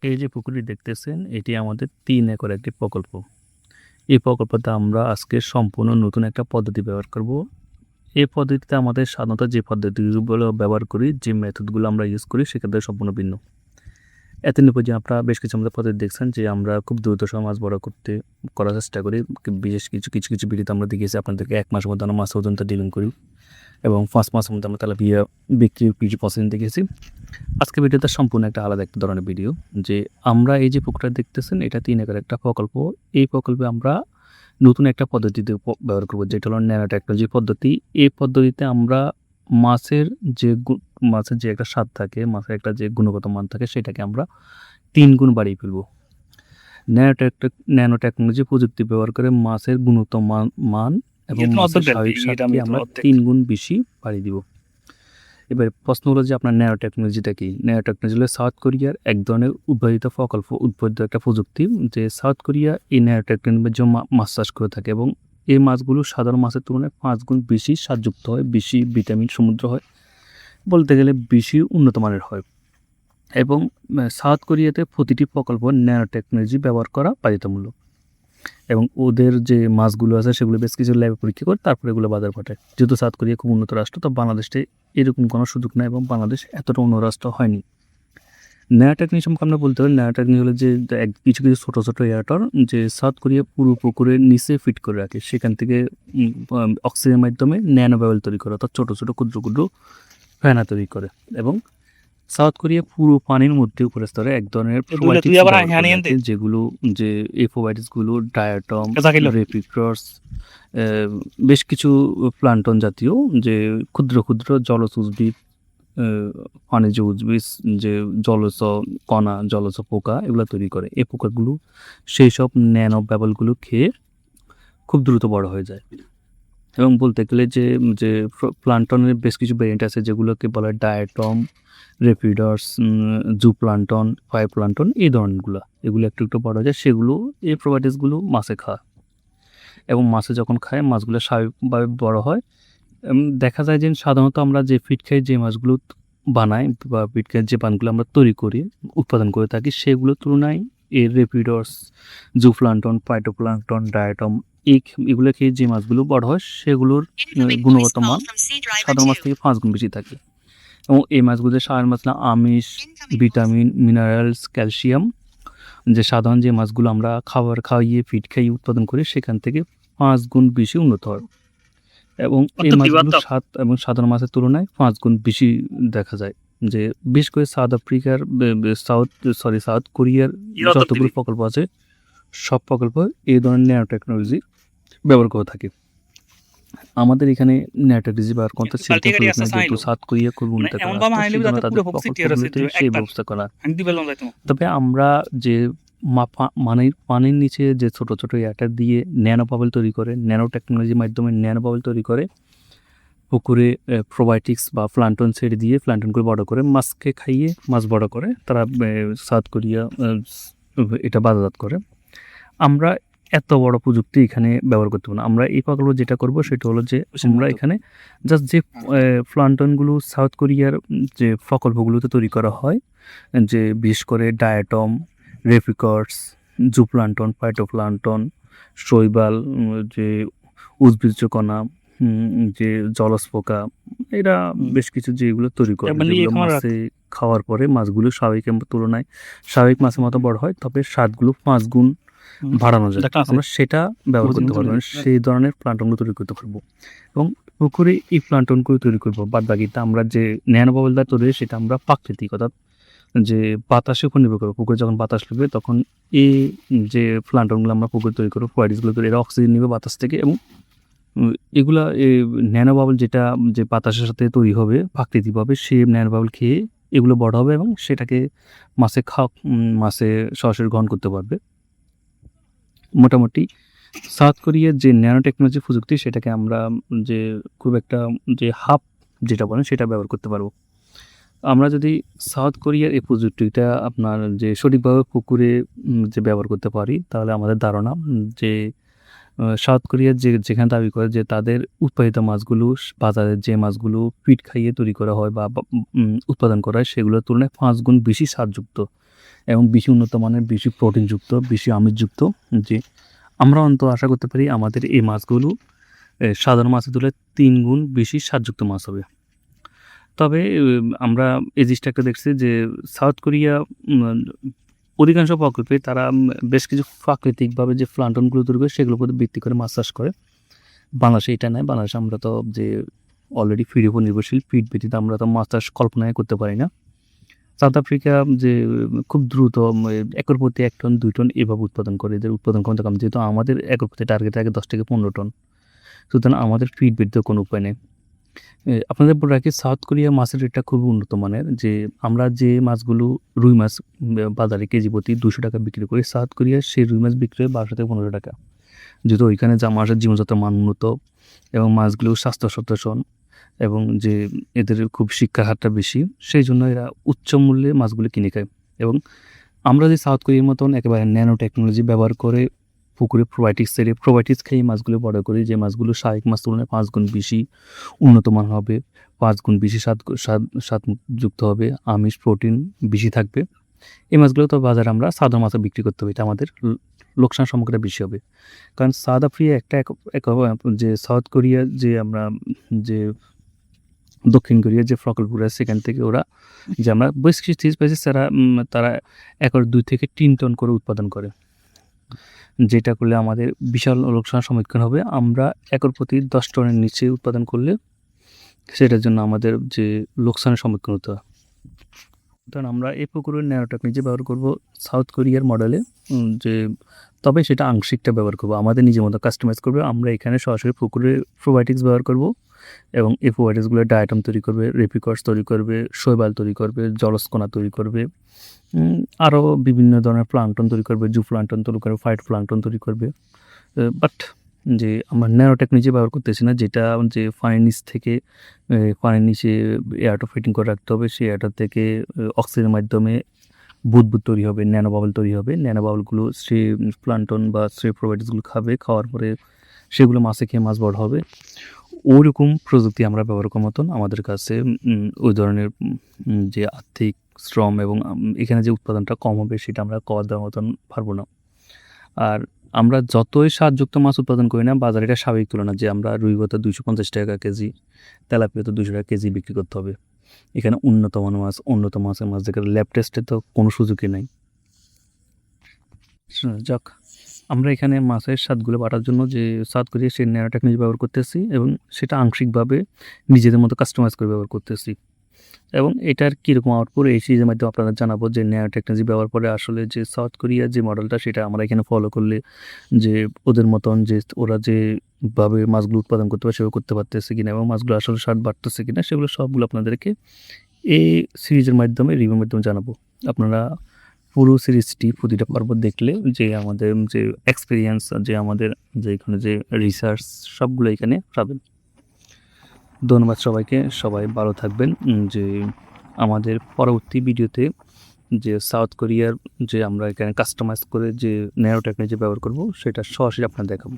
এই যে পুকুরটি দেখতেছেন এটি আমাদের ৩ একর একটি প্রকল্প। এই প্রকল্পতে আমরা আজকে সম্পূর্ণ নতুন একটা পদ্ধতি ব্যবহার করব। এই পদ্ধতিতে আমাদের সাধারণত যে পদ্ধতিগুলো ব্যবহার করি, যে মেথডগুলো আমরা ইউজ করি সেক্ষেত্রে সম্পূর্ণ ভিন্ন। এতদিন পর্যন্ত আপনারা বেশ কিছু আমাদের পদ্ধতি দেখছেন যে আমরা খুব দ্রুত সময় মাছ বড় করার চেষ্টা করি। বিশেষ কিছু ভিডিওতে আমরা দেখিয়েছি আপনাদেরকে ১ মাসের মধ্যে আমরা মাছ পর্যন্ত ডিলিং করি এবং ৫ মাসের মধ্যে আমরা তেলাপিয়া বিক্রির কিছু প্রসেসিং দেখিয়েছি। আজকে ভিডিওটা সম্পূর্ণ একটা আলাদা একটা ধরনের ভিডিও যে আমরা এই যে পুকুরটা দেখতেছেন এটা ৩ একর একটা প্রকল্প। এই প্রকল্পে আমরা নতুন একটা পদ্ধতিতে ব্যবহার করব যেটা হলো ন্যানো টেকনোলজি পদ্ধতি। এই পদ্ধতিতে আমরা মাছের মাছের যে একটা স্বাদ থাকে, মাছের একটা যে গুণগত মান থাকে সেটাকে আমরা ৩ গুণ বাড়িয়ে ফেলব। ন্যানো টেকনোলজি প্রযুক্তি ব্যবহার করে মাছের গুণগত মান এবং মাছের স্বাভাবিক স্বাদকে আমরা ৩ গুণ বেশি বাড়িয়ে দিব। এবার প্রশ্ন হলো যে আপনার ন্যানো টেকনোলজিটা কি? ন্যানো টেকনোলজি হলো সাউথ কোরিয়ার এক ধরনের উদ্ভাবিত উদ্ভাবিত একটা প্রযুক্তি যে সাউথ কোরিয়া এই ন্যানো টেকনোলজির জন্য মাছ চাষ করে থাকে এবং এই মাছগুলো সাধারণ মাছের তুলনায় ৫ গুণ বেশি স্বাদযুক্ত হয়, বেশি ভিটামিন সমৃদ্ধ হয়, বলতে গেলে বেশি উন্নত মানের হয়। এবং সাউথ কোরিয়াতে প্রতিটি প্রকল্প ন্যানো টেকনোলজি ব্যবহার করা বাধ্যতামূলক এবং ওদের যে মাছগুলো আছে সেগুলো বেশ কিছু ল্যাবে পরীক্ষা করে তারপরে এগুলো বাজার পাঠায়। যেহেতু সাউথ কোরিয়া খুব উন্নত রাষ্ট্র, তো বাংলাদেশে এরকম কোনো সুযোগ নেই এবং বাংলাদেশ এতটা উন্নত রাষ্ট্র হয়নি। ন্যানো টেকনিক সম্পর্কে আমরা বলতে পারি, ন্যানো টেকনিক হলো যে কিছু ছোটো ছোটো এয়ারটর যে সাউথ কোরিয়া পুরো পুকুরের নিচে ফিট করে রাখে, সেখান থেকে অক্সিজেনের মাধ্যমে ন্যানো বাবেল তৈরি করে, অর্থাৎ ছোটো ছোটো ক্ষুদ্র ক্ষুদ্র ফেনা তৈরি করে এবং সাউথ কোরিয়া পুরো পানির মধ্যে উপরের স্তরে এক ধরনের যেগুলো যে এই প্রোবায়োটিক্সগুলো ডায়াটম, রেপিক্রস, বেশ কিছু প্লান্টন জাতীয় যে ক্ষুদ্র ক্ষুদ্র জলজ উদ্ভিদ, পানিজ উদ্ভিদ, যে জলজ কণা, জলজ পোকা এগুলো তৈরি করে। এই পোকাগুলো সেই সব ন্যানো বাবেলগুলো খেয়ে খুব দ্রুত বড় হয়ে যায় এবং বলতে গেলে যে প্লান্টনের বেশ কিছু ভেরিয়েন্ট আছে যেগুলোকে বলা হয় ডায়াটম, রেপিডার্স, জু প্লান্টন, ফায়ার প্লান্টন, এই ধরনেরগুলো। এগুলো একটু একটু বড় যায়, সেগুলো এই প্রোবায়োটিক্সগুলো মাছে খায় এবং মাছে যখন খায় মাছগুলো স্বাভাবিকভাবে বড় হয়। দেখা যায় যে সাধারণত আমরা যে ফিড খাই, যে মাছগুলো বানাই বা ফিড খাই যে পানগুলো আমরা তৈরি করি, উৎপাদন করে থাকি, সেগুলোর তুলনায় এর রেপিডার্স, জু প্লান্টন, ফাইটোপ্লান্টন, ডায়াটম এগুলো খেয়ে যে মাছগুলো বড় হয় সেগুলোর গুণগত মান সাধারণ মাছ থেকে ৫ গুণ বেশি থাকে এবং এই মাছগুলোতে সাধারণ মাছ না আমিষ, ভিটামিন, মিনারেলস, ক্যালসিয়াম, যে সাধারণ যে মাছগুলো আমরা খাইয়ে ফিড খাইয়ে উৎপাদন করি সেখান থেকে ৫ গুণ বেশি উন্নত হয় এবং এই মাছগুলো স্বাদ এবং সাধারণ মাছের তুলনায় ৫ গুণ বেশি দেখা যায়। যে বিশেষ করে সাউথ কোরিয়ার যতগুলো প্রকল্প আছে সব প্রকল্প এই ধরনের ন্যানো টেকনোলজি ব্যবহার করে থাকে। আমাদের এখানে ন্যানো টেকনোলজি ব্যবহার করতে যেহেতু সাউথ কোরিয়া খুব উন্নত তাদের প্রকল্পগুলোতে সেই ব্যবস্থা করা। তবে আমরা যে পানির নিচে যে ছোট ছোট এয়ারটার দিয়ে ন্যানো বাবেল তৈরি করে, ন্যানো টেকনোলজির মাধ্যমে ন্যানো বাবেল তৈরি করে পুকুরে প্রোবায়োটিক্স বা প্লান্টন ছেড়ে দিয়ে প্লান্টনগুলো বড় করে মাছকে খাইয়ে মাছ বড় করে তারা সাউথ কোরিয়া এটা বাজারজাত করে। আমরা এত বড় প্রযুক্তি এখানে ব্যবহার করতে পারবো না। আমরা এই প্রকল্প যেটা করব সেটা হলো যে আমরা এখানে জাস্ট যে প্লান্টনগুলো সাউথ কোরিয়ার যে প্রকল্পগুলোতে তৈরি করা হয়, যে বিশেষ করে ডায়াটম, রেপিকর্স, জু প্লান্টন, ফাইটোপ্লান্টন, শৈবাল, যে উদ্ভিজ্জ কণা, যে জলজ পোকা, এরা বেশ কিছু যেগুলো তৈরি করে মাছে খাওয়ার পরে মাছগুলো স্বাভাবিকের তুলনায় স্বাভাবিক মাছের মতো বড় হয়, তবে স্বাদগুলো ৫ গুণ বাড়ানো যায়। আমরা সেটা ব্যবহার করতে পারবো, সেই ধরনের প্লান্টনগুলো তৈরি করতে পারবো এবং পুকুরে এই প্লান্টনগুলো তৈরি করবো। বাদ বাকিটা আমরা যে ন্যানো বাবেল দ্বারা তৈরি সেটা আমরা প্রাকৃতিক, অর্থাৎ যে বাতাসের উপর নির্ভর করবো। পুকুরে যখন বাতাস লাগবে তখন এই যে প্লান্টনগুলো আমরা পুকুরে তৈরি করবো, প্রোবায়োটিক্সগুলো তৈরি, এরা অক্সিজেন নেবে বাতাস থেকে এবং এগুলা ন্যানো বাবেল যেটা যে বাতাসের সাথে তৈরি হবে প্রাকৃতিকভাবে, সেই ন্যানো বাবেল খেয়ে এগুলো বড় হবে এবং সেটাকে মাছে সরাসরি গ্রহণ করতে পারবে। মোটামুটি সাউথ কোরিয়ার যে ন্যানো টেকনোলজি প্রযুক্তি সেটাকে আমরা যে খুব একটা যে হাব যেটা বলেন সেটা ব্যবহার করতে পারবো। আমরা যদি সাউথ কোরিয়ার এই প্রযুক্তিটা আপনার যে সঠিকভাবে পুকুরে যে ব্যবহার করতে পারি, তাহলে আমাদের ধারণা যে সাউথ কোরিয়ার যেখানে দাবি করে যে তাদের উৎপাদিত মাছগুলো বাজারে যে মাছগুলো ফিড খাইয়ে তৈরি করা হয় বা উৎপাদন করা হয় সেগুলোর তুলনায় ৫ গুণ বেশি স্বাদযুক্ত এবং বেশি উন্নত মানের, বেশি প্রোটিনযুক্ত, বেশি আমিষযুক্ত, যে আমরা অন্তত আশা করতে পারি আমাদের এই মাছগুলো সাধারণ মাছের তুলনায় 3 গুণ বেশি স্বাদযুক্ত মাছ হবে। তবে আমরা এই জিনিসটা একটা দেখছি যে সাউথ কোরিয়া অধিকাংশ প্রকল্পে তারা বেশ কিছু প্রাকৃতিকভাবে যে প্লান্টনগুলো তৈরি করে সেগুলোর উপর ভিত্তি করে মাছ চাষ করে। বাংলাদেশে এটা নয়। বাংলাদেশে আমরা তো যে অলরেডি ফিডের উপর নির্ভরশীল, ফিড ব্যতীত আমরা তো মাছ চাষ কল্পনাই করতে পারি না। সাউথ আফ্রিকা যে খুব দ্রুত একর প্রতি 1 টন 2 টন এভাবে উৎপাদন করে, এদের উৎপাদন ক্ষমতা কম, যেহেতু আমাদের একর প্রতি টার্গেট থাকে 10 থেকে 15 টন। সুতরাং আমাদের ফিড ব্যতীত কোনো উপায় নেই। আপনাদের বলে রাখি, সাউথ কোরিয়া মাছের রেটটা খুবই উন্নত মানের। যে আমরা যে মাছগুলো রুই মাছ বাজারে কেজি প্রতি 200 টাকা বিক্রি করি, সাউথ কোরিয়া সেই রুই মাছ বিক্রি হয় 1200 থেকে 1500 টাকা। যেহেতু ওইখানে যা মাছের জীবনযাত্রার মান উন্নত এবং মাছগুলো স্বাস্থ্য সচেতন এবং যে এদের খুব শিক্ষার হারটা বেশি, সেই জন্য এরা উচ্চ মূল্যে মাছগুলো কিনে খায়। এবং আমরা যে সাউথ কোরিয়ার মতন একেবারে ন্যানো টেকনোলজি ব্যবহার করে পুকুরে প্রোবায়োটিক্স খেয়ে মাছগুলো বড় করি, যে মাছগুলো স্বাভাবিক মাছ তুলনায় 5 গুণ বেশি উন্নত মান হবে, 5 গুণ বেশি স্বাদযুক্ত হবে, আমিষ প্রোটিন বেশি থাকবে। এই মাছগুলো তো বাজারে আমরা সাদা মাছে বিক্রি করতে হবে, এটা আমাদের লোকসান সম্মুখীনটা বেশি হবে। কারণ সাউথ আফ্রিকা যে সাউথ কোরিয়া যে আমরা যে দক্ষিণ কোরিয়ার যে প্রকল্পগুলো আছে সেখান থেকে ওরা যে আমরা বেশ কিছু চিজ পাইছি, তারা একর 2 থেকে 3 টন করে উৎপাদন করে, যেটা করলে আমাদের বিশাল লোকসানের সম্মুখীন হবে। আমরা একর প্রতি 10 টনের নিচে উৎপাদন করলে সেটার জন্য আমাদের যে লোকসানের সম্মুখীন হতে হয়। কারণ আমরা এই পুকুরের ন্যানো টেকনোলজি ব্যবহার করব সাউথ কোরিয়ার মডেলে, যে তবে সেটা আংশিকটা ব্যবহার করব, আমাদের নিজের মতো কাস্টমাইজ করবে। আমরা এখানে সরাসরি পুকুরে প্রোবায়োটিক্স ব্যবহার করব এবং এই প্রোবায়োটিক্সগুলো ডায়াটম তৈরি করবে, রেপিকর্স তৈরি করবে, শৈবাল তৈরি করবে, জলস্কণা তৈরি করবে, আরও বিভিন্ন ধরনের প্লাঙ্কটন তৈরি করবে, জু প্লাঙ্কটন তৈরি করবে, ফাইট প্লাঙ্কটন তৈরি করবে। বাট যে আমরা ন্যানো টেকনোলজি ব্যবহার করতেছি না, যেটা যে পানির নিচ থেকে পানির নিচে এয়ারটা ফিটিং করে রাখতে হবে, সেই এয়ারটা থেকে অক্সিজেনের মাধ্যমে বুদবুদ তৈরি হবে, ন্যানো বাবল তৈরি হবে। ন্যানো বাবলগুলো সে প্লান্টন বা সে প্রোবায়োটিক্সগুলো খাবে, খাওয়ার পরে সেগুলো মাছে খেয়ে মাছ বড় হবে। ওইরকম প্রযুক্তি আমরা ব্যবহার করার মতন আমাদের কাছে ওই ধরনের যে আর্থিক শ্রম এবং এখানে যে উৎপাদনটা কম হবে সেটা আমরা কর দেওয়ার মতন পারবো না। আর আমরা যতই স্বাদযুক্ত মাছ উৎপাদন করি না, বাজারে এটা স্বাভাবিক তুলনা, যে আমরা রুই ভাতা 250 টাকা কেজি, তেলাপিয়া তো 200 টাকা কেজি বিক্রি করতে হবে। এখানে উন্নত মানের মাছ, উন্নত মাছের মাছ যেখানে ল্যাব টেস্টে তো কোনো সুযোগই নাই। যাক, আমরা এখানে মাছের স্বাদগুলো বাড়ার জন্য যে সাউথ কোরিয়া সেই ন্যানো টেকনোলজি ব্যবহার করতেছি এবং সেটা আংশিকভাবে নিজেদের মতো কাস্টমাইজ করে ব্যবহার করতেছি। এবং এটার কীরকম আউটপুট এই সিরিজের মাধ্যমে আপনারা জানাবো, যে ন্যানো টেকনোলজি ব্যবহার করে আসলে যে সাউথ কোরিয়ার যে মডেলটা সেটা আমরা এখানে ফলো করলে যে ওদের মতন যে ওরা যেভাবে মাছগুলো উৎপাদন করতে পারে সেভাবে করতে পারতেছে কিনা এবং মাছগুলো আসলে স্বাদ বাড়তেছে কিনা, সেগুলো সবগুলো আপনাদেরকে এই সিরিজের মাধ্যমে রিভিউর মাধ্যমে জানাবো। আপনারা পুরো সিরিজটি প্রতিটা পর্ব দেখলে যে আমাদের যে এক্সপিরিয়েন্স, যে আমাদের যে এখানে যে রিসার্চ সবগুলো এখানে পাবেন। ধন্যবাদ সবাইকে, সবাই ভালো থাকবেন। যে আমাদের পরবর্তী ভিডিওতে যে সাউথ কোরিয়ার যে আমরা এখানে কাস্টমাইজ করে যে ন্যানো টেকনোলজি ব্যবহার করব সেটা সরাসরি আপনাদের দেখাবো।